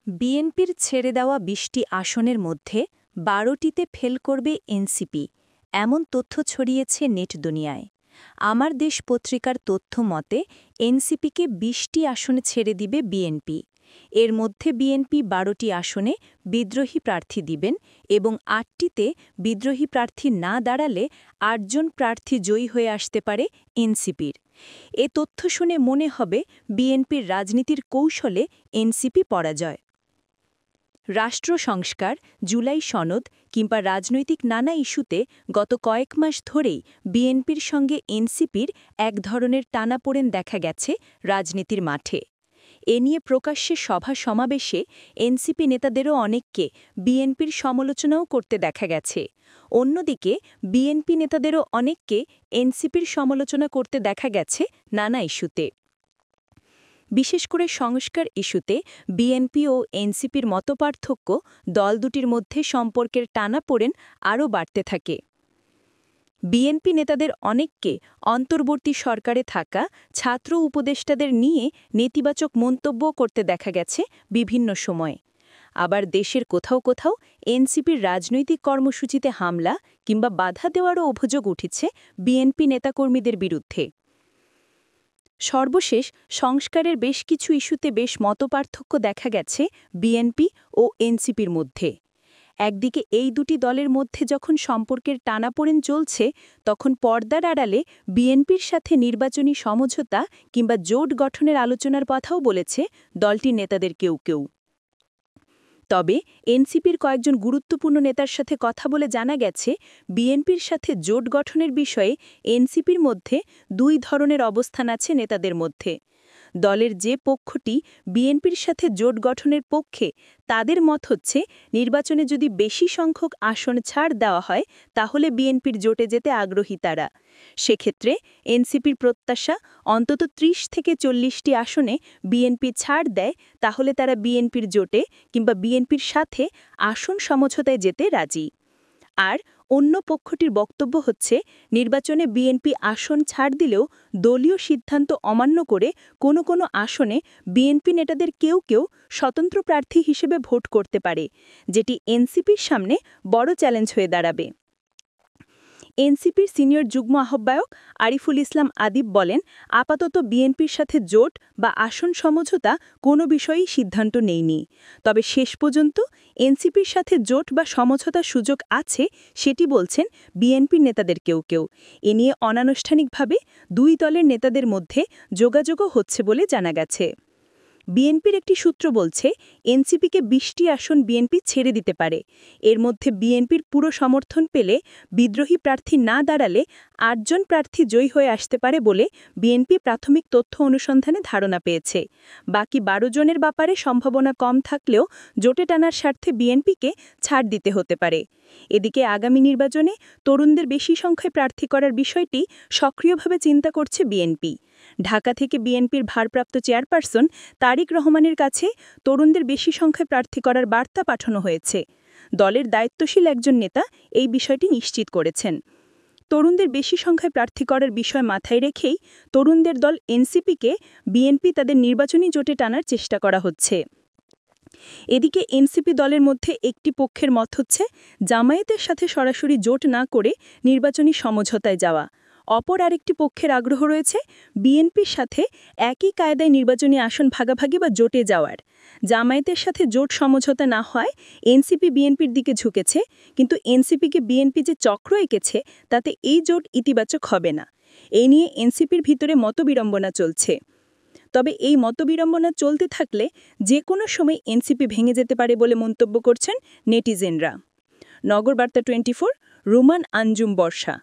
বিএনপির ছেড়ে দেওয়া ২০টি আসনের মধ্যে ১২টিতে ফেল করবে এনসিপি, এমন তথ্য ছড়িয়েছে নেট দুনিয়ায়। আমার দেশ পত্রিকার তথ্য মতে এনসিপিকে ২০টি আসনে ছেড়ে দিবে বিএনপি। এর মধ্যে বিএনপি ১২টি আসনে বিদ্রোহী প্রার্থী দিবেন এবং ৮টিতে বিদ্রোহী প্রার্থী না দাঁড়ালে ৮ জন প্রার্থী জয়ী হয়ে আসতে পারে এনসিপির। এ তথ্য শুনে মনে হবে বিএনপির রাজনীতির কৌশলে এনসিপি পরাজয়। রাষ্ট্র সংস্কার, জুলাই সনদ কিংবা রাজনৈতিক নানা ইস্যুতে গত কয়েক মাস ধরেই বিএনপির সঙ্গে এনসিপির এক ধরনের টানাপোড়েন দেখা গেছে রাজনীতির মাঠে। এ নিয়ে প্রকাশ্যে সভা সমাবেশে এনসিপি নেতাদেরও অনেককে বিএনপির সমালোচনাও করতে দেখা গেছে। অন্যদিকে বিএনপি নেতাদেরও অনেককে এনসিপির সমালোচনা করতে দেখা গেছে নানা ইস্যুতে। বিশেষ করে সংস্কার ইস্যুতে বিএনপি ও এনসিপির মতপার্থক্য দল দুটির মধ্যে সম্পর্কের টানাপোড়েন আরও বাড়তে থাকে। বিএনপি নেতাদের অনেককে অন্তর্বর্তী সরকারে থাকা ছাত্র উপদেষ্টাদের নিয়ে নেতিবাচক মন্তব্য করতে দেখা গেছে বিভিন্ন সময়ে। আবার দেশের কোথাও কোথাও এনসিপির রাজনৈতিক কর্মসূচিতে হামলা কিংবা বাধা দেওয়ারও অভিযোগ উঠেছে বিএনপি নেতাকর্মীদের বিরুদ্ধে। সর্বশেষ সংস্কারের বেশ কিছু ইস্যুতে বেশ মতপার্থক্য দেখা গেছে বিএনপি ও এনসিপির মধ্যে। একদিকে এই দুটি দলের মধ্যে যখন সম্পর্কের টানাপোড়েন চলছে, তখন পর্দার আড়ালে বিএনপির সাথে নির্বাচনী সমঝোতা কিংবা জোট গঠনের আলোচনার কথাও বলেছে দলটির নেতাদের কেউ কেউ। তবে এনসিপির কয়েকজন গুরুত্বপূর্ণ নেতার সাথে কথা বলে জানা গেছে বিএনপির সাথে জোট গঠনের বিষয়ে এনসিপির মধ্যে দুই ধরনের অবস্থান আছে নেতাদের মধ্যে। দলের যে পক্ষটি বিএনপির সাথে জোট গঠনের পক্ষে, তাদের মত হচ্ছে নির্বাচনে যদি বেশি সংখ্যক আসন ছাড় দেওয়া হয় তাহলে বিএনপির জোটে যেতে আগ্রহী তারা। সেক্ষেত্রে এনসিপির প্রত্যাশা অন্তত ৩০ থেকে ৪০টি আসনে বিএনপি ছাড় দেয়, তাহলে তারা বিএনপির জোটে কিংবা বিএনপির সাথে আসন সমঝোতায় যেতে রাজি। আর অন্য পক্ষটির বক্তব্য হচ্ছে নির্বাচনে বিএনপি আসন ছাড় দিলেও দলীয় সিদ্ধান্ত অমান্য করে কোনো কোনো আসনে বিএনপি নেতাদের কেউ কেউ স্বতন্ত্র প্রার্থী হিসেবে ভোট করতে পারে, যেটি এনসিপির সামনে বড় চ্যালেঞ্জ হয়ে দাঁড়াবে। এনসিপির সিনিয়র যুগ্ম আহ্বায়ক আরিফুল ইসলাম আদিব বলেন, আপাতত বিএনপির সাথে জোট বা আসন সমঝোতা কোনো বিষয়েই সিদ্ধান্ত নেইনি। তবে শেষ পর্যন্ত এনসিপির সাথে জোট বা সমঝোতার সুযোগ আছে, সেটি বলছেন বিএনপির নেতাদের কেউ কেউ। এ নিয়ে অনানুষ্ঠানিকভাবে দুই দলের নেতাদের মধ্যে যোগাযোগও হচ্ছে বলে জানা গেছে। বিএনপির একটি সূত্র বলছে এনসিপিকে ২০টি আসন বিএনপি ছেড়ে দিতে পারে। এর মধ্যে বিএনপির পুরো সমর্থন পেলে বিদ্রোহী প্রার্থী না দাঁড়ালে ৮ জন প্রার্থী জয়ী হয়ে আসতে পারে বলে বিএনপি প্রাথমিক তথ্য অনুসন্ধানে ধারণা পেয়েছে। বাকি ১২ জনের ব্যাপারে সম্ভাবনা কম থাকলেও জোটে টানার স্বার্থে বিএনপিকে ছাড় দিতে হতে পারে। এদিকে আগামী নির্বাচনে তরুণদের বেশি সংখ্যায় প্রার্থী করার বিষয়টি সক্রিয়ভাবে চিন্তা করছে বিএনপি। ঢাকা থেকে বিএনপির ভারপ্রাপ্ত চেয়ারপারসন তারেক রহমানের কাছে তরুণদের বেশি সংখ্যায় প্রার্থী করার বার্তা পাঠানো হয়েছে। দলের দায়িত্বশীল একজন নেতা এই বিষয়টি নিশ্চিত করেছেন। তরুণদের বেশি সংখ্যায় প্রার্থী করার বিষয় মাথায় রেখেই তরুণদের দল এনসিপিকে বিএনপি তাদের নির্বাচনী জোটে টানার চেষ্টা করা হচ্ছে। এদিকে এনসিপি দলের মধ্যে একটি পক্ষের মত হচ্ছে জামায়াতের সাথে সরাসরি জোট না করে নির্বাচনী সমঝোতায় যাওয়া। অপর আরেকটি পক্ষের আগ্রহ রয়েছে বিএনপির সাথে একই কায়দায় নির্বাচনী আসন ভাগাভাগি বা জোটে যাওয়ার। জামায়াতের সাথে জোট সমঝোতা না হয় এনসিপি বিএনপির দিকে ঝুঁকেছে, কিন্তু এনসিপিকে বিএনপি যে চক্র এঁকেছে তাতে এই জোট ইতিবাচক হবে না। এই নিয়ে এনসিপির ভিতরে মতবিড়ম্বনা চলছে। তবে এই মতবিড়ম্বনা চলতে থাকলে যে কোনো সময় এনসিপি ভেঙে যেতে পারে বলে মন্তব্য করছেন নেটিজেনরা। নগর বার্তা 24, রুমান আঞ্জুম বর্ষা।